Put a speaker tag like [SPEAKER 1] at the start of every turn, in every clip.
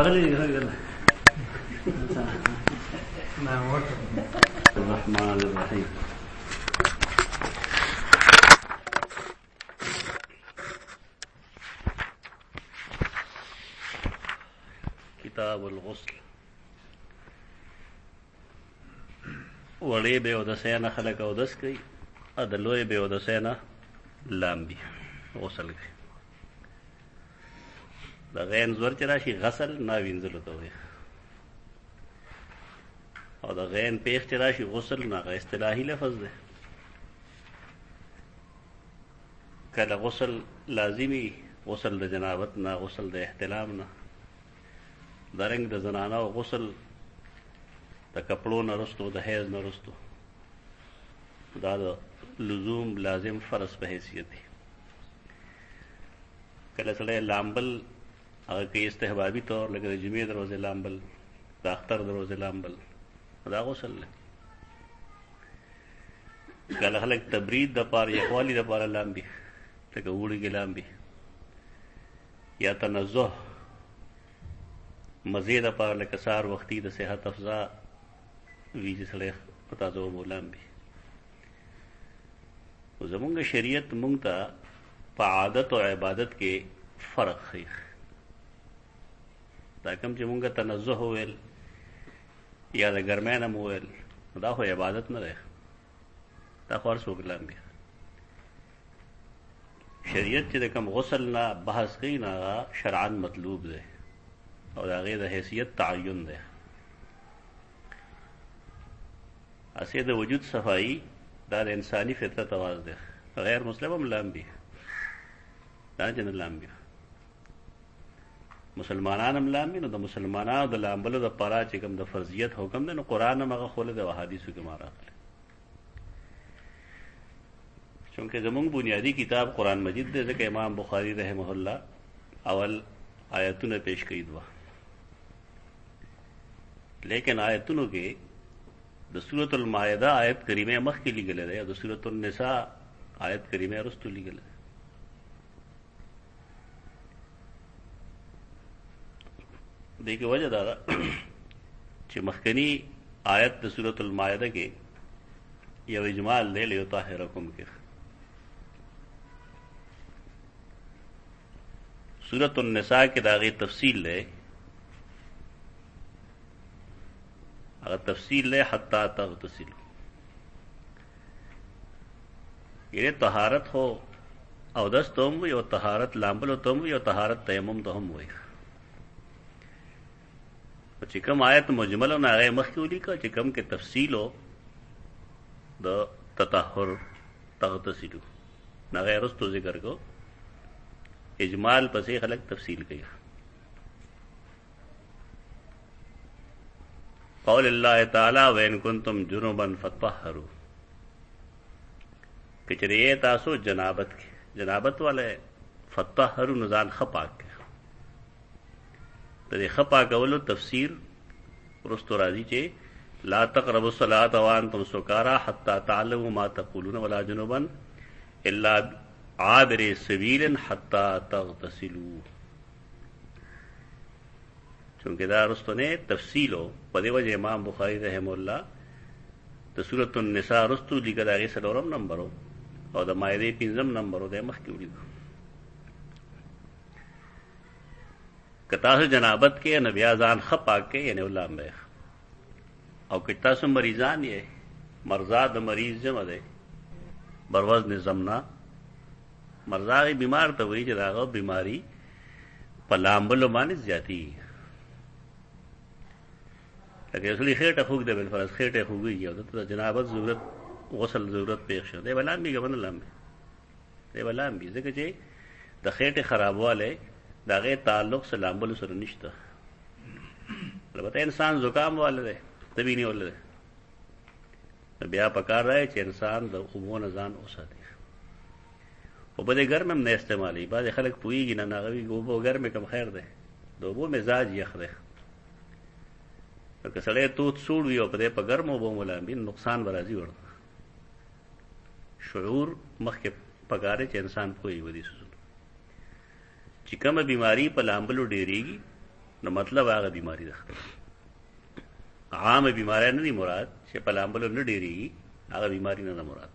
[SPEAKER 1] الرحمن الرحیم. کتاب الغسل. وړې به اودسۍ نه خلک اودس کوي، د لوی به اودسۍ نه لامبي غسل کوي. د غین زور چې راشي غسل نه وینځلو ته وایي، او د غین پیښ چې راشي غسل نه هغه اصطلاحي لفظ دی. کله غسل لازمي، غسل د جنابت نه، غسل د احتلام نه، دارنګ د زنانه او غسل د کپړو نه رستو، د حیض نه رستو، دا د لزوم لازم فرض په حیثیت دی. کله سړی لامبل هغه کوي استحبابي طور، لکه د جمعې د ورځې لامبل، د اختر د ورځې لامبل، دا غسل دی. کله خلک تبرید د پاره، یخوالي د پاره لامبي، لکه اوړي کې لامبي، یا تنزه مزې د پاره، لکه سهار وختي د صحت افزا وي چې سړی په تازه اوبو لامبي. زمونږ شریعت مونږ ته په عادت او عبادت کې فرق ښیي. دا کوم چې مونږ تنزه وویل یا د ګرمۍ نه مو وویل، دا خو عبادت نه دی، دا خو هر څوک لامبي. شریعت چې د کوم غسل نه بحث کوي نه هغه شرعاً مطلوب دی، او د هغې د حیثیت تعین دی. اسې د وجود صفایي دا د انساني فطرت اواز دی. غیر مسلم هم لامبي، دا چې نه لامبي. مسلمانان هم لامبي. نو د مسلمانانو د لامبلو د پاره چې کوم د فرضیت حکم دی، نو قرآن هم هغه خوله دی او احادیثو کې ما راغلی. چونکې زمونږ بنیادي کتاب قرآن مجید دی، ځکه امام بخاري رحمه الله اول آیتونه پیش کړي دوه، لیکن آیتونو کې د سورة المائده آیت کریمه مخکې لیکلی دی او د سورة النساء آیت کریمه وروسته لیکلی دی. دې کې وجه دا ده چې مخکنی آیت د سورة المائده کې یو اجمال دی لیطهرکم کې، سورة النساء کې د هغې تفصیل دی. هغه تفصیل دی حتی تغتسلوا، یعنی طهارت خو اودس ته هم وي، او طهارت لامبلو ته هم وي، او طهارت تیمم ته هم وي. چې کوم آیت مجمل و نه هغه یې مخکې ولیکه، چې کوم کې تفصیل و د تطهر تغتسلو نه هغه یې وروستو ذکر کو. اجمال پسې خلک تفصیل کوي. قول اللہ تعالی وَإِن كُنتُمْ جُنُبًا فَطَهَّرُوا، کہ چرے تاسو جنابت کے جنابت والے فطهروا نزان خپاک کے. تو خپاک اولو تفسیر رستو راضی چے لا تقربوا الصلاة وانتم سکارى حتى تعلموا ما تقولون ولا جنبا الا عابر سبیل حتى تغتسلوا. چونکہ دا رستو نے تفصیل ہو پدے وجہ امام بخاری رحمہ اللہ د سورة النساء رستو لیکه د هغې څلورم نمبر و او د مایدې پنځم نمبر و، دی مخکې ولیکه. که تاسو جنابت کې نو بیا ځان ښه پاک کې، یعنې ولامبئ. او که تاسو مریضان یې، مرضا د مریض جمع دی، بروزن زمنا. مرضا هغې بیمار ته وایي چې د هغه بیماري په لامبلو باندې زیاتېږي. لکه یو سړي خېټه خوږ دی، بالفرض خېټه یې خوږېږي او دته د جنابت ضرورت، غسل ضرورت پیښ شو، دی به لامبي که به نه لامبي؟ دی به لامبي، ځکه چې د خېټې خرابوالی د هغې تعلق سره لامبلو سره نشته. البته انسان زکام والی دی، تبې نیولی دی، بیا پکار دی چې انسان د اوبو نه ځان وساتي. اوبه د ګرم هم نه استعمالوي. بعضې خلک پوهېږي نه، هغه وایي اوبه ګرمې کم خیر دی، د اوبو مزاج یخ دی. که سړی تود سوړ وي او په دی په ګرمو اوبو ولامبي، نقصان به راځي ورته. شعور مخکې پکار دی چې انسان پوهېږي په دې څیزونو. چې کومه بیماري په لامبلو ډېرېږي نو مطلب هغه بیماری ده. عام بیماری نه دی مراد چې په لامبلو نه ډېریږي، هغه بیماری نه ده مراد.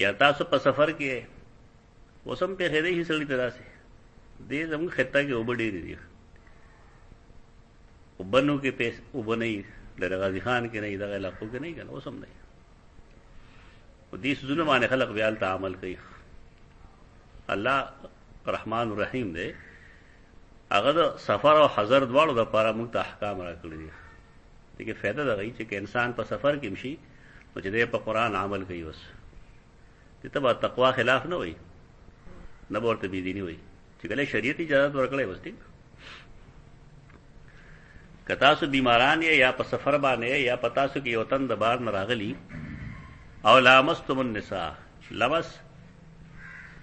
[SPEAKER 1] یا تاسو په سفر کې وسم په خېدې شي سړی ته داسې دې زموږ خطه کې اوبه ډېرې دي، اوبنو کې پیس اوبه نه د غازي خان کې نه دغه علاقو کې نه کنه وسم نه. او دې سوزونه باندې خلق بیا ته عمل کوي. الله رحمان الرحیم دی، هغه د سفر او حضر دواړو د لپاره موږ ته احکام راکړي دي. دغه فائدہ دا غي چې انسان په سفر کې مشي او چې دې په قران عمل کوي، وس دې ته با تقوا خلاف نه وي، نه ورته بي ديني وي چې کله شریعت اجازه ورکړي وس دي. کتا سو بیماران یا په سفر باندې یا پتا سو کې یو تن د بار نه راغلی او لامستم النساء، لمس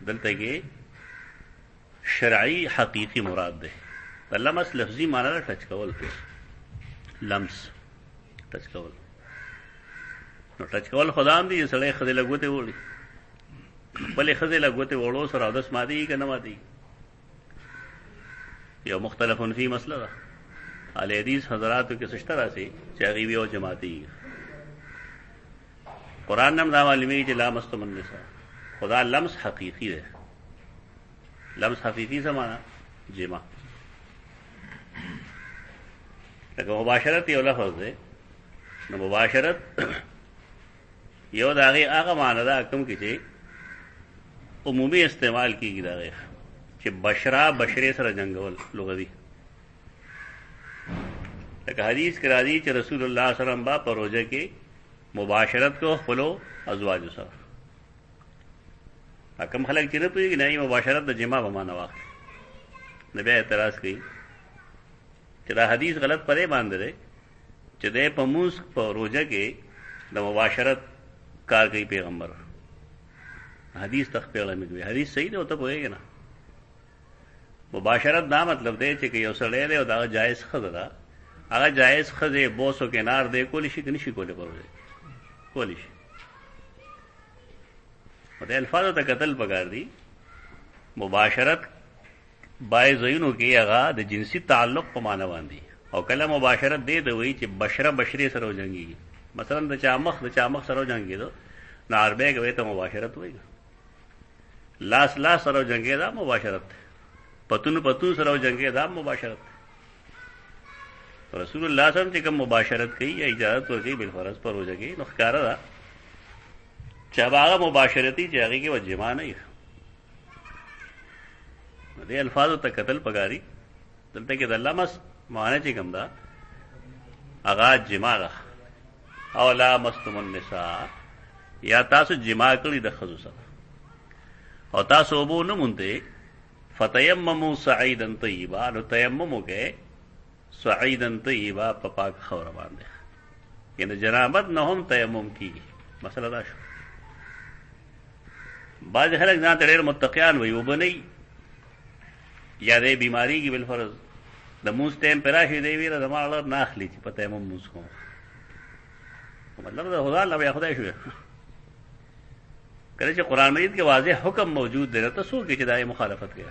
[SPEAKER 1] دلته کې شرعي حقيقي مراد ده. د لمس لفظي معنی را ټچ کول، لمس ټچ کول. نو ټچ کول خدام دي سړی خدای لګوته وړي، بلې خدای لګوته وړو سره داس مادي کنه مادي یو مختلفون فی مسله ده. اهل حدیث حضراتو کې سشتہ راسي چې غیبی او جماعتي قرآن نم دا معلومی چې لامستم النساء، خدا لمس حقیقی ده. لمس حقیقی سمانا جمع، لکه مباشرت یو لفظ ده. نو مباشرت یو داغی آغا معنی دا کم کی چه عمومی استعمال کی داغی چې بشرا بشرے سره جنگول لغوی. لکه حدیث کرا دی چې رسول الله صلی الله علیه وسلم با پر روزه کې مباشرت کو خپلو ازواج سره. حکم خلک چې نه پوهېږي نه مباشرت د جما په معنا واخلي، نبی اعتراض کوي چې دا حدیث غلط پرې باندې دی چې د په موږ په روزه کې د مباشرت کار کوي پیغمبر. حدیث تخپیړه مې حدیث صحیح دی او ته پوهېږي نه. مباشرت دا مطلب دی چې یو سړی دی او دا جایز خزه ده، هغه جایز خزه بوسو کنار دی کولی شي کني شي کولی پروي کولی شي. او د الفاظو ته قتل پکار دي. مباشرت بای زینو کې هغه د جنسي تعلق په معنا باندې، او کله مباشرت دی د وی چې بشره بشری سره وجنګي. مثلا د چا مخ سره وجنګي دو نه عربی کې ته مباشرت وایي. لاس سره وجنګي دا مباشرت، پتون سره وجنګي دا مباشرت. رسول الله صلی الله علیه وسلم چې کوم مباشرت کوي یا اجازه ورکړي بل فرض پر روزه کې، نو ښکارا ده چې هغه مباشرتي چې هغه کې وجما نه وي. دې الفاظو ته قتل پګاری دلته کې د لمس معنی چې کوم ده هغه جما ده. او لا مستم النساء، یا تاسو جما کړی د خزو سره او تاسو وبو نه مونته فتیمموا صعیدا طیبا، نو تیممو کې صعیدا طیبا په پاک خوره باندې، یعنی جنابت نه هم تیمم کیږي. مسله دا شو. بعض خلک ځان ته ډېر متقیان وي وبنئ یا دې بیماری کې بل فرض د موږ ټیم پر راشي دی ویره د مال نه اخلي چې په تیمم موږ کوم. مطلب دا خدا الله بیا خدای شو. کله چې قرآن مجید کې واضح حکم موجود دی ته څوک چې دای مخالفت کوي.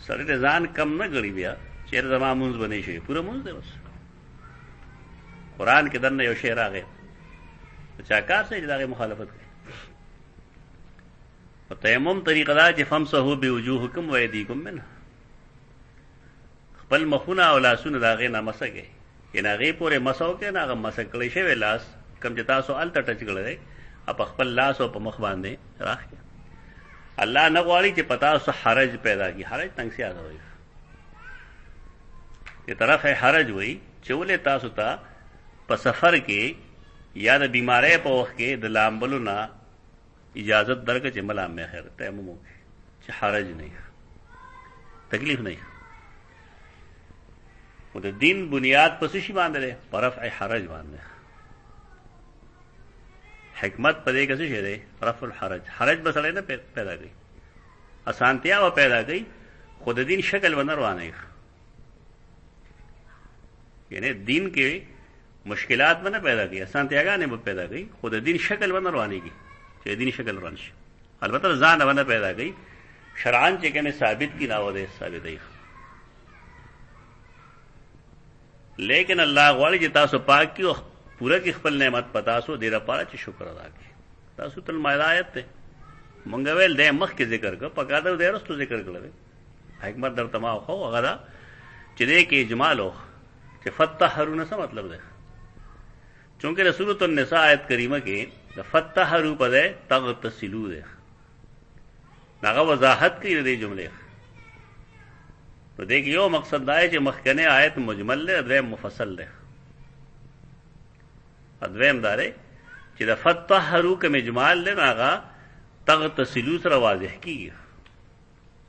[SPEAKER 1] سره دې ځان کم نه غړي بیا چیر زما مونږ بنې شي پوره مونږ دی. بس قرآن کې دنه یو شی راغی چا کار سره دغه مخالفت کوي. په تیمم طریقه دا چې فمسحوا بوجوهکم وایدیکم منه، خپل مخونه او لاسونه داغه نه مسکه، یعنی هغه پورې مسو کې نه هغه مسکلې شوی لاس کم چې تاسو الته ټچ کړی اپ خپل لاس او په مخ باندې راخی. الله نه غواړي چې پتا سو حرج پیدا کی. حرج تنگ سیاده وي، یہ طرف ہے حرج وي چې ولې تاسو ته په سفر کې یا د بیماری په وخت کې د لامبلو نه اجازت درکړه چې ملام مې خیر تیمم وکړي چې حرج نه تکلیف نه. او د دین بنیاد په څه شي باندې ده؟ په رفع حرج باندې. حکمت په دې کې څه شی دی؟ رفع الحرج. حرج به سړی نه پیدا کوي، اسانتیا به پیدا کوي، خو د دین شکل به نه روانوي. یعنی دین کې مشکلات به نه پیدا کوي، اسانتیاګانې به پیدا کوي، خو د دین شکل به نه روانېږي چې دین شکل روان شي. البته ځان به نه پیدا کوي شرعاً چې کومه ثابت کی ناو ده ثابت دی، لیکن الله غواړي چې تاسو پاک کی او پورا کی خپل نعمت پتا سو دې لپاره چې شکر ادا کړئ. تاسو تل مایدایت ته مونږ ویل د مخ کې ذکر کړ پکاده د رستو ذکر کړل حکمت در تمام خو هغه چې دې کې اجمال او چې فتحرون څه مطلب ده، چونکه سورۃ النساء آیت کریمه کې د فتحرو په ده تغتسلوا ده هغه وضاحت کوي دې جمله. نو دې کې یو مقصد دا چې مخکنه آیت مجمل ده دویم مفصل ده. دویم داره چې د فتحرو کې اجمال له هغه تغتسلوا سره واضح کیږي.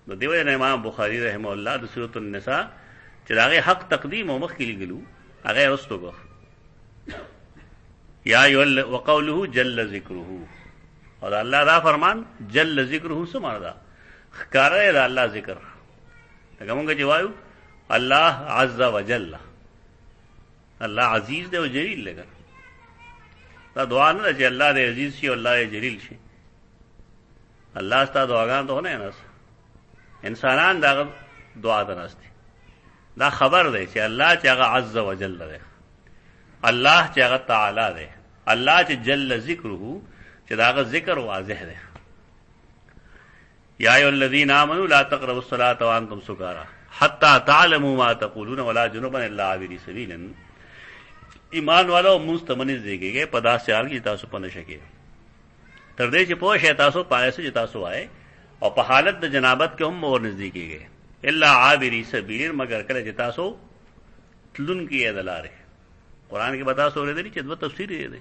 [SPEAKER 1] نو دیو امام بخاری رحمه الله د سورۃ النساء چې هغه حق تقدیم او مخ کې لګلو هغه رستو کو یا یل وقوله جل ذکره، اور الله دا فرمان جل ذکره سماره دا خکاره دا الله ذکر لکه مونږ چې وایو الله عز وجل، الله عزیز دی او جلیل لګا. دا دعا نه چې الله دې عزیز شي او الله دې جلیل شي. الله ستاسو دعاګان ته نه نس انسانان دا دعا ته نسته. دا خبر دی چې الله چې هغه عز وجل دی، الله چې هغه تعالی دی، الله چې جل ذکره چې داغه ذکر واضح دی. یا ایها الذین آمنوا لا تقربوا الصلاة وانتم سکارى حتى تعلموا ما تقولون ولا جنبا الا عابري سبیل. ایمان والو مستمنز دیږي په داسې حال کې تاسو په نشه کې تر دې چې پوه شئ تاسو پای سره تاسو آئے او په حالت د جنابت کې هم اور نزدیکیږي الا عابري سبیل، مگر کله چې تاسو تلون کې ادلاره. قران کې بتا سو لري چې د تفسیر یې ده.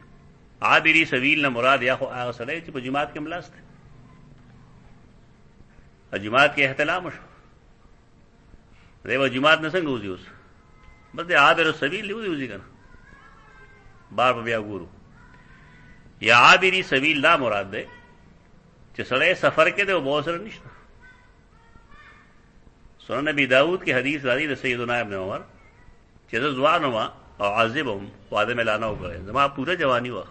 [SPEAKER 1] عابري سبیل نه مراد یا خو هغه سره چې په جماعت کې ملاست جماعت کې احتلام شو دیو جماعت نه څنګه وځي اوس بس عابر سبیل وځي کنه بار بیا ګورو. یا عابری سبیل دا مراد ده چې سړی سفر کې دی او بہت سره نشته. سنن نبی داؤد کی حدیث راځي د سیدنا ابن عمر چې زه ځوان وم او عازب وم واده ملانه وکړم زما پوره جوانی و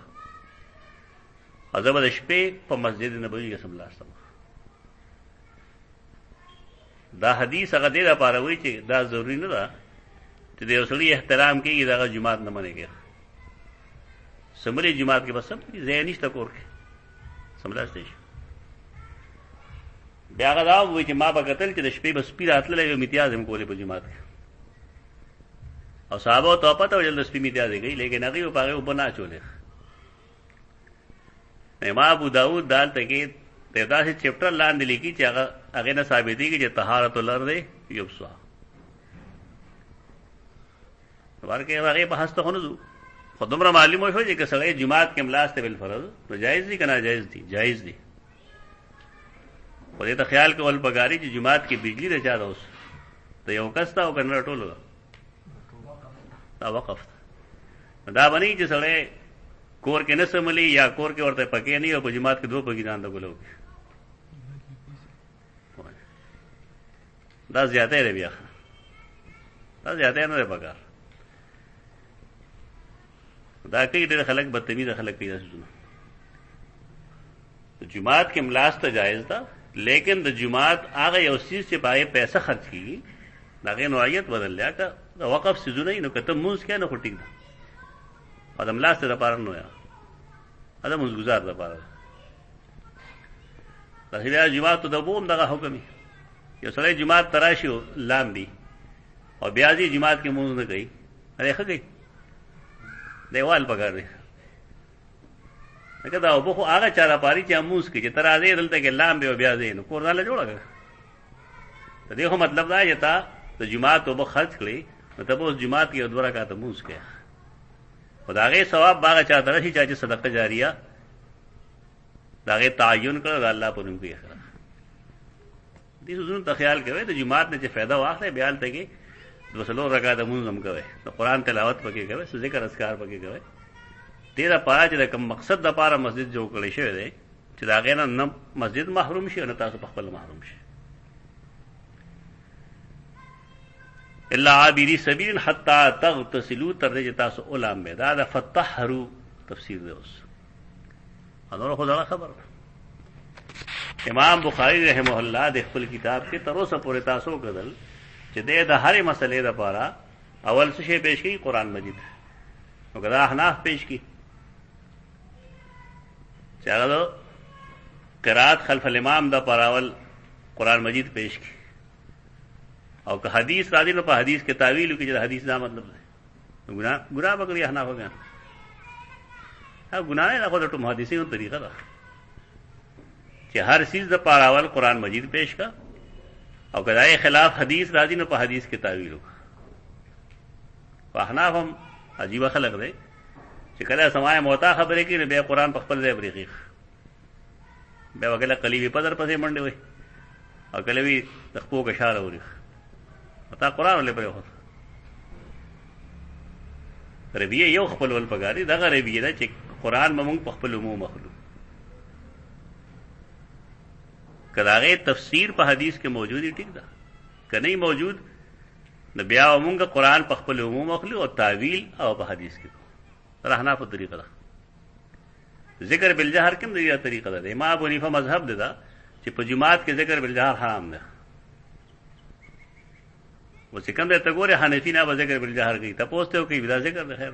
[SPEAKER 1] عذاب د شپې په مسجد نبوي کې سملاستم. دا حدیث هغه دې لپاره وایي چې دا ضروری نه ده چې د یو سړي احترام کېږي دا جماعت نه منېږي. سمري جماعت کې بس سم ځای نشته کور کې سملاستې شي. بیا هغه دا وایي چې ما به کتل چې د شپې بس پی راتللی یو امتیاز هم کولې په جماعت کې او صحابه ته پته وجل د شپې امتیاز یې کوي لیکن هغې په هغې اوبه نه اچولې. امام ابو داود دالته کې د داسې چپټر لاندې لیکي چې هغې نه ثابتېږي چې طهارت الارض یبسها بلکې هغې بحث ته خو نه ځو خو دومره معلومه شو چې که سړی جماعت کې ملاست بالفرض نو جایز دي که ناجایز دي؟ جایز دي. خو دې ته خیال کول پکاري چې جماعت کې بجلی د چا ده اوس د یو کس ته او که نه ټولو ده دا وقف ده. دا به نه چې سړی کور کې نه سملي یا کور کې ورته پکې نه او په جماعت کې 2 پکې ځان ته ګلو دا زیاته دی. بیا دا زیاته نه دی پکار. دا کوي ډېر خلک بدتمیز خلک کوي داسې څه. جماعت کې ملاست جایز ده لیکن د جماعت هغه یو چیز چې پای پیسې خرج کیږي دغه نوعیت بدل لیا که وقف سيزونه نو کته موږ کې نه خټیک ده ادم لاست د پاره نو یا ادم موږ گزار ده پاره د هغه جماعت د بوم دغه حکم یو سړی جماعت تراشي لامبي او بیا دې جماعت کې موږ نه کوي اره ښه کوي دیوال پکړ دی دا او بخو هغه چاره پاري چې اموس کې چې ترازی دلته کې لامبي او بیا دې نو کور نه جوړه ته دغه مطلب دا چې تا د جماعت او خرج کړي نو ته اوس جماعت کې دوه رکعات موس کې خدایغه ثواب باغ چا درشي چې صدقه جاریه داغه تعین کړو د الله په نوم کې دې زونه ته خیال کوي د جماعت نه چې फायदा واخلې بیان ته کې 200 رکعات موس هم کوي د قران تلاوت پکې کوي ذکر اذکار پکې کوي تیرا پاره چې کوم مقصد د پاره مسجد جوړ کړی شوی دی چې دا غیر نه مسجد محروم شي نه تاسو په خپل محروم شي. الا عابری سبیل حتا تغتسلوا تر دې تاسو علماء مې دا فتحرو تفسیر دی اوس انور خدای خبر امام بخاری رحمه الله د خپل کتاب کې تر اوسه پورې تاسو کدل چې د هرې مسلې لپاره اول څه شی پیش کړي قرآن مجید، نو کدا احناف پیش کړي چې هغه قرات خلف الامام د پر اول قرآن مجید پیش کړي، او که حدیث راځي نو په حدیث کې تعویل وکړي چې حدیث دا مطلب دی، ګناه به کوي احناف وګڼي. ها ګناه نه خو د ټول محدثینو طریقه ده چې هر چیز د پر اول قرآن مجید پیش کا، او کداې خلاف حدیث راځي نو په حدیث کې تعویل وکړه. احناف هم عجیب خلق دی چې کله سماع موتا خبرې کوي بیا قرآن په خپل ځای بریخي، بیا وکړه قلیبي پدر پسې منډه وي او کله وی د خپل کشاله وری تا قرآن ولې پرې وخت ربیه یو خپل ول پګاری دغه ربیه دا چې قرآن موږ په خپل عموم مخلو کداغه تفسیر په حدیث کې موجودی ټیک ده که نه موجود نو بیا موږ قرآن په خپل عموم مخلو او تعویل او په حدیث کې رحنا په طریقه ده. ذکر بالجهر کوم دی طریقه ده امام ابو حنیفه مذهب ده چې په جماعت کې ذکر بالجهر حرام ده، و چې کوم ته ګوره حنفی نه به ذکر بالجهر کوي تاسو ته کوي بلا ذکر ده خیر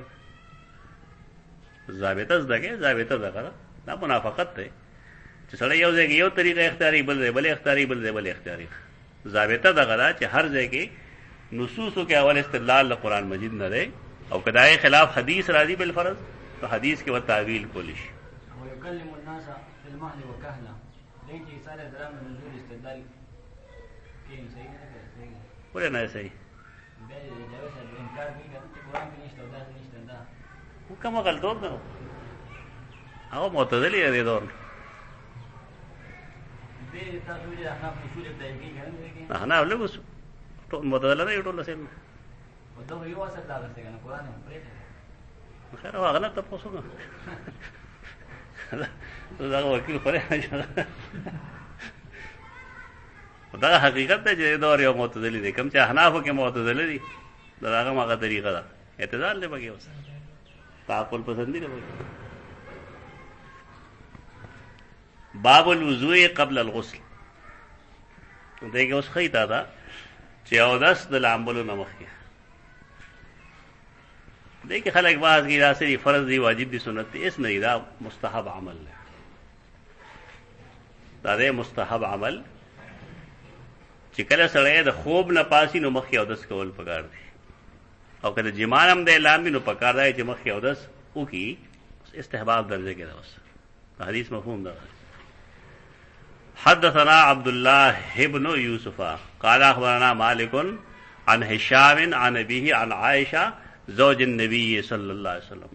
[SPEAKER 1] ضابطه زده ضابطه ده دا منافقت ده چې سړی یو ځای یو طریقه اختیاري بل اختیاري بل اختیاري ضابطه ده غلا چې هر ځای کې نصوصو کې اول استدلال له قرآن مجید نه ده، او کداې خلاف حدیث راځي بالفرض تو حدیث کې و تعویل کولی شي.
[SPEAKER 2] ويكلم الناس في المهد وكهلا لين چې ساره درام نزول استدلال کې صحیح نه کوي
[SPEAKER 1] ولې نه صحیح
[SPEAKER 2] به جواب انکار کوي چې قرآن کې نشته دا نشته دا
[SPEAKER 1] کوم غلطو ده هغه معتزلی دی دور
[SPEAKER 2] دې تاسو یې احناف اصول ته یې کوي
[SPEAKER 1] احناف له وسو ټول معتزله نه ټول سم
[SPEAKER 2] دا یو څه دا څنګه نه قرآن پرې
[SPEAKER 1] خیر هغه نه تاسو نه دا وکیل خوري دا حقیقت ده چې دور یو معتزلی دی کوم چې احناف کې معتزلی دي دا هغه ماغه طریقه ده اعتدال له بګي اوس تعقل پسندی نه وي. باب الوضوء قبل الغسل دغه اوس خیتا دا چې او داس د لامبلو نمخ کې دیکھ خلق بعض کی راسری فرض دی واجب دی سنت دی اس نہیں دا مستحب عمل ہے دا دے مستحب عمل چکل سڑے دا خوب نہ پاسی نو مخی او دس کول پکار دی او کله جمانم دے لامی نو پکار دا چې مخی او دس او کی استحباب درجے کے دا حدیث مفہوم دا. حدثنا عبد الله ابن يوسف قال اخبرنا مالك عن هشام عن ابيه عن عائشہ زوج النبی صلی اللہ علیہ وسلم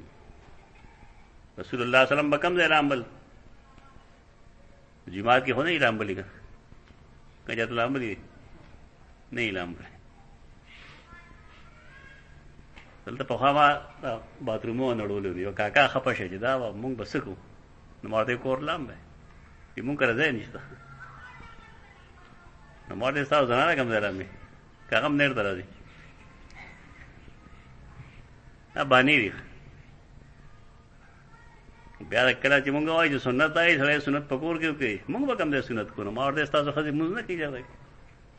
[SPEAKER 1] رسول اللہ علیہ وسلم بکم دے لامبل جماعت کی ہونے ہی لامبلی کا کہیں جاتا لامبلی نہیں لامبل دلتا پخوا بات رومو نڑولو دیو کاکا خپش ہے جدا مونگ بسکو نمارتے کور لام بے یہ مونگ کا رضای نشتا نمارتے ستاو زنانا کم دے لامی کاکم نیر درا دی بانی دی بیا کله چې مونږ وایو سنت دی سړی سنت پکور کې کوي مونږ به کوم دې سنت کوو ما ورته تاسو خځې مونږ نه کیږي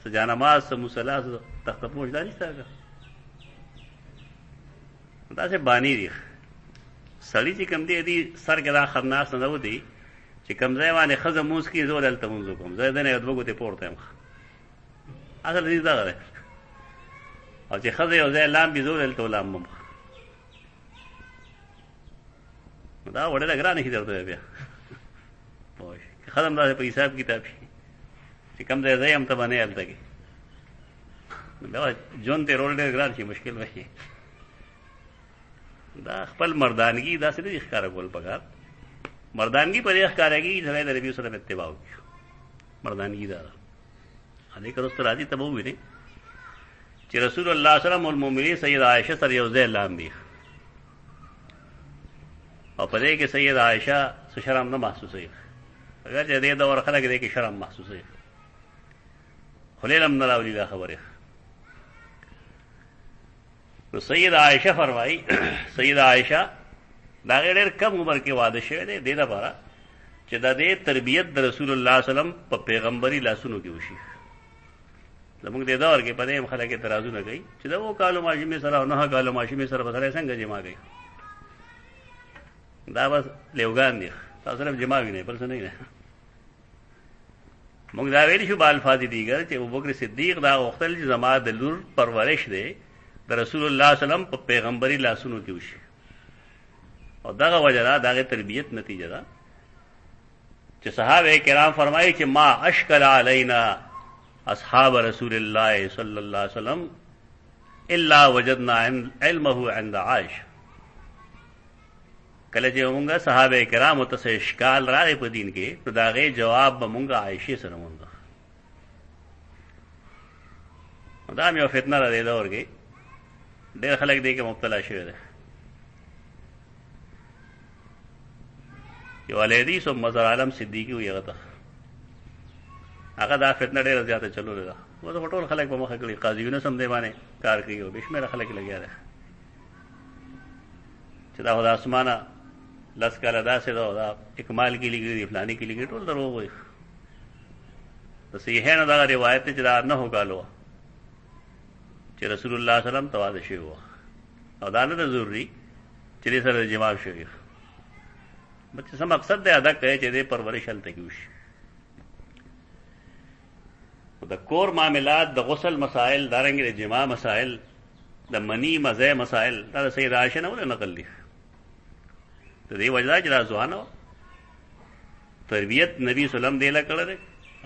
[SPEAKER 1] سجا نماز مصلا تخت پوش دانی ستاره دا چې بانی دی سړی چې کوم دی سر کې دا خرناس نه ودی چې کوم ځای باندې خځه موس کې زول الته مونږ کوم زه دنه یو دغه ته پورته یم اصل دې دا غره او چې خځه یو ځای لام بي زول الته لام دا وړه لګرانه کی درته بیا پوه خدام دا په حساب کتاب چې کم ځای ځای هم ته باندې الته کې دا جون ته رول ډېر ګران شي مشکل وایي دا خپل مردانګي دا څه دي ښکارا کول پکار مردانګي په ښکارېږي چې د نبی سره اتباع وکړي مردانګي دا هغه کروست راځي ته وو ویني چې رسول الله صلی الله علیه وسلم المؤمنین سید عائشہ سره یو ځای لامبي او په دې کې سید عائشہ څه شرم نه محسوسوي اگر چې دې دا ورخه کې دې کې شرم محسوسوي خلیلم نه راوړي دا خبره نو سید عائشہ فرمایي سید عائشہ دا ډېر کم عمر کې واده شوه دې د لپاره چې د دې تربیت د رسول الله صلی الله علیه وسلم په پیغمبري لاسونو کې وشي. زموږ د دور کې په دې خلک اعتراضونه کوي چې دا و کالو ماشومې سره او نه کالو ماشومې سره به سره څنګه جما کوي. دا بس لیوګان دي، تاسو صرف جما وینئ بل څه نه وینئ. موږ دا ویلي شو په الفاظ دیګر چې ابوبکر صدیق دا غوښتل چې زما د لور پرورش دی د رسول الله صلی الله علیه وسلم په پیغمبري لاسونو کې وشي، او دغه وجه ده، دغه تربیت نتیجه ده چې صحابه کرام فرمایي چې ما اشکل علینا اصحاب رسول الله صلی الله علیه وسلم الا وجدنا علمه عند عائشہ. کله چې موږ صحابه کرام ته اشکال راغی په دین کې، نو دا غي جواب به موږ عائشہ سره مونږ. دا مې فتنه را دی دور کې ډېر خلک دې کې مبتلا شوی دی. یو علیدی سو مظهر عالم صدیقی وي هغه دا فتنه ډېره زیاته چلولې ده. و ټول خلک په مخه کړي، قاضیونه سم دی باندې کار کوي او بشمیره خلک لګیا دي چې دا خو د اسمانه لس کاله داسې ده، دا اکمال کې لګي دي، فلاني کې لګي، ټول دروغ وایي. د صحیحینو دغه روایت دی چې دا 9 کالو چې رسول الله صلی الله علیه وسلم تواضع شوی و، او دا نه ده ضروري چې دې سره جماع شوی. بچه څه مقصد دی ادا کوي چې دې پرورش هلته کې وشي. د کور معاملات، د غسل مسائل، دارنګې د جماع مسائل، د منی مزه مسائل، دا د سید عائشہ نه ولې نقل دي. د دې وجه چې دا ځوانه تربیت نبی صلی الله علیه وسلم دی له کړی دی،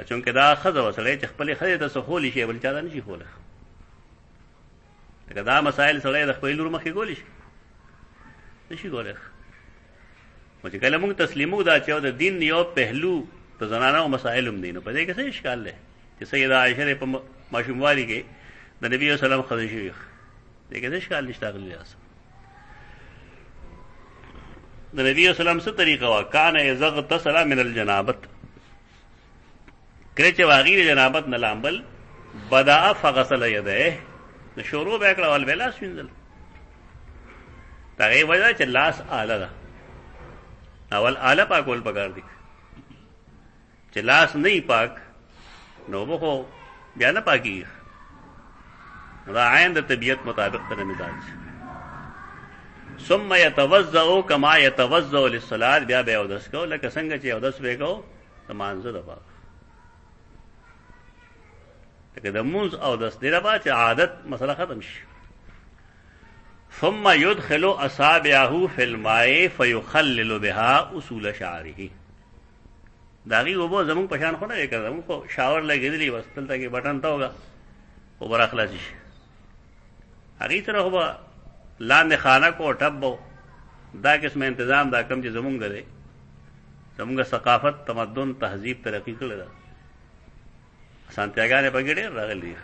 [SPEAKER 1] چونکې دا ښځه وسړی چې خپلې ښځې ته څه خولی شي بل چا ته نه شي خولی. لکه دا مسائل سړی د خپلې لور مخکې کولی شي نه شي کولی. خو چې کله موږ تسلیمو دا چې د دین یو پهلو د زنانو مسائل هم دی، نو په دې کې څه اشکال دی چې سیده عائشہ په ماشوموالي کې د نبي صلی الله علیه وسلم ښځه شوې، دې کې څه اشکال نشته. اغلی اصل د نبي صلی الله علیه وسلم څه طریقه وه؟ کان اذا اغتسل من الجنابت، کله چې واغې د جنابت نه لامبل، بدأ فغسل یدیه، نو شروع به یې کړه اول به لاس وینځل. د هغې وجه چې لاس آله ده، اول آله پاکول پکار دي. چې لاس نه پاک نو به خو بیا نه پاکېږي. دا عین د طبیعت مطابق سره مزاج. ثم یتوضأ کما یتوضأ للصلاة، بیا به اودس کو لکه څنګه چې اودس به کو د مانځه دپاره، لکه د مونځ اودس دی دپاره چې عادت مسله ختم شي. ثم يدخل اصابعه في الماء فيخلل بها اصول شعره. دا غي وبو زمون پشان خو نه کړم، زمون خو شاور لګېدلی بس دلته کې بټن تا ہوگا او بر اخلاص شي. هغې سره خو به لاندې خانه کو ټب دا قسم انتظام دا کم چې زمونږ دی، زمونږ ثقافت، تمدن، تهذیب ترقي کړې ده، اسانتیاګانې پکې ډېر راغلي دي.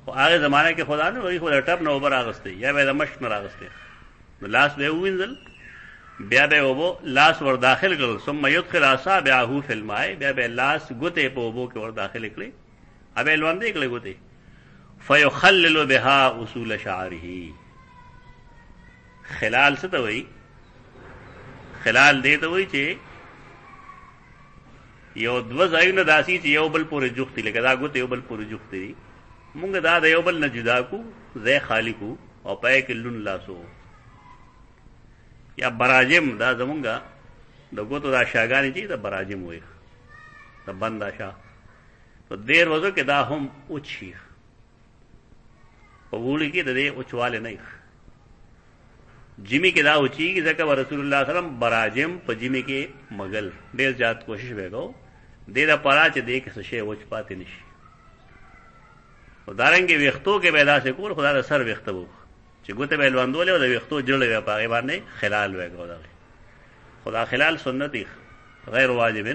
[SPEAKER 1] خو هغې زمانه کې خدا نه وایي، خو د ټب نه اوبه راغستې یا به د مشک نه راغستې، نو لاس به یې ووینځل، بیا به اوبو لاس ور داخل کړل. ثم يدخل اصابعه في الماء، بیا به لاس ګوتې په اوبو کې ور داخل کړې، ابه یې لوندې کړې ګوتې. فيخلل بها اصول شعره. خلال څه ته وایي؟ خلال دې ته وایي چې یو دوه ځایونه داسې چې یو بل پورې جوختي، لکه دا ګوتې یو بل پورې جوختي دي، مونږ دا د یو بل نه جدا کو، ځای خالی کو او پای کې لون لاسو. یا براجم، دا زمونږ د ګوتو دا شاګانې چې د براجم وایي، د بند شا په دې ورځو کې دا هم اوچ شي، په وړي کې د دې اوچواله نه جمی کې دا اوچیږي، ځکه رسول الله صلی الله علیه وسلم براجم په جمی کې مغل ډېر زیات کوشش وکړو دې لپاره چې دې کې څه شی اوچ پاتې نشي. او دارنګې ویښتو کې به داسې کول، خدا د سر ویښته وو چې ګوته به یې لوندولې او د ویښتو جړې به په هغې باندې خلال وکړو. دغې خدا خلال سنتي غیر واجب.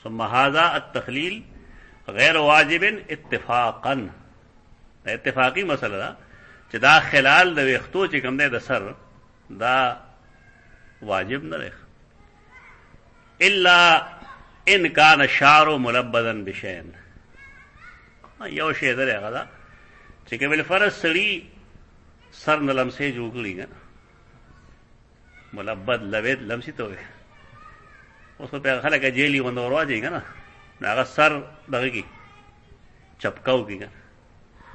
[SPEAKER 1] ثم هذا التخلیل غیر واجب اتفاقا، اتفاقی مسله ده چې دا خلال د ویښتو چې کوم دی د سر، دا واجب نه دی الا ان کان الشعر ملبدا بشیء. یو شی دی هغه ده چې که بالفرض سړي سر نه لمسې جوړ کړي، ملبد لبید لمسی ته وي اوس په خلک جیلی غوندې ورواځي که نه نو هغه سر دغه کې چپکاو کېږي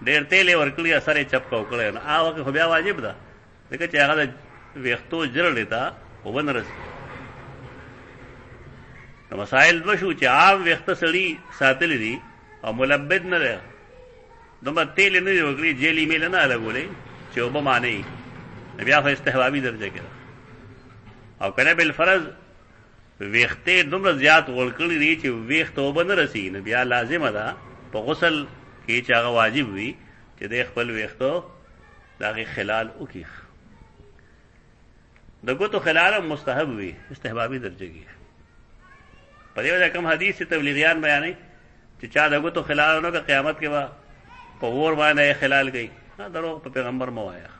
[SPEAKER 1] ډېر تیل یې ورکړي سر یې چپکاو کړی نو هغه وخت خو بیا واجب ده ځکه چې هغه د ویښتو جرړې ته اوبه نه رسي نو مسایل دوه شو چې عام ویښته سړي ساتلی دي او ملبد نه دی دومره تیل یې نه دي وکړي جیلي میله نه لګولې چې اوبه مانې نو بیا خو استحبابي درجه کې ده او که نه بالفرض ویښتې دومره زیات غوړ کړي دي چې ویښته اوبه نه رسي نو بیا لازمه ده په غسل کې چې هغه واجب وي چې دی خپل ویښتو د هغې خلال وکړي د ګوتو خلال هم مستحب وي استحبابي درجه کې په دې وجه کوم حدیث چې تبلیغیان بیانوي چې چا د ګوتو خلال نه که قیامت کې به په اور باندې خلال کوي دروغ په پیغمبر مه وایه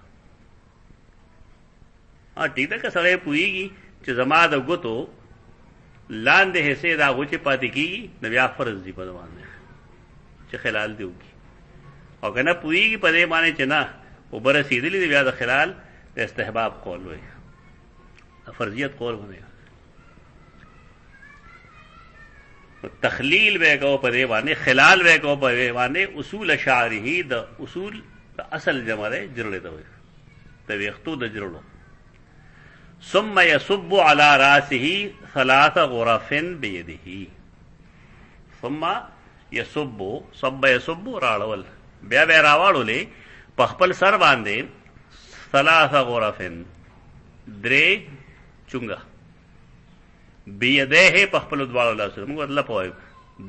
[SPEAKER 1] ټیک ده که سړی پوهېږي چې زما د ګوتو لاندې حصې د هغو چې پاتې کېږي نو بیا فرض دي په ده باندې چې خلال دې وکړي او که نه پوهېږي په دې باندې چې نه اوبه رسېدلي دي بیا د خلال د استحباب قول وایي فرضیت قول ونه تخلیل به کو په دې باندې خلال به کو په دې باندې اصول شعره د اصول د اصل جمع ده جرړې ته وایي د ویښتو د جرړو ثم يصب على راسه 3 غرف بيده ثم يصب صب يصب راړول بیا بیا راوړولې په خپل سر باندې 3 غرف درې چونګه بيده په خپل دواړو لاسونو موږ الله پوهیږو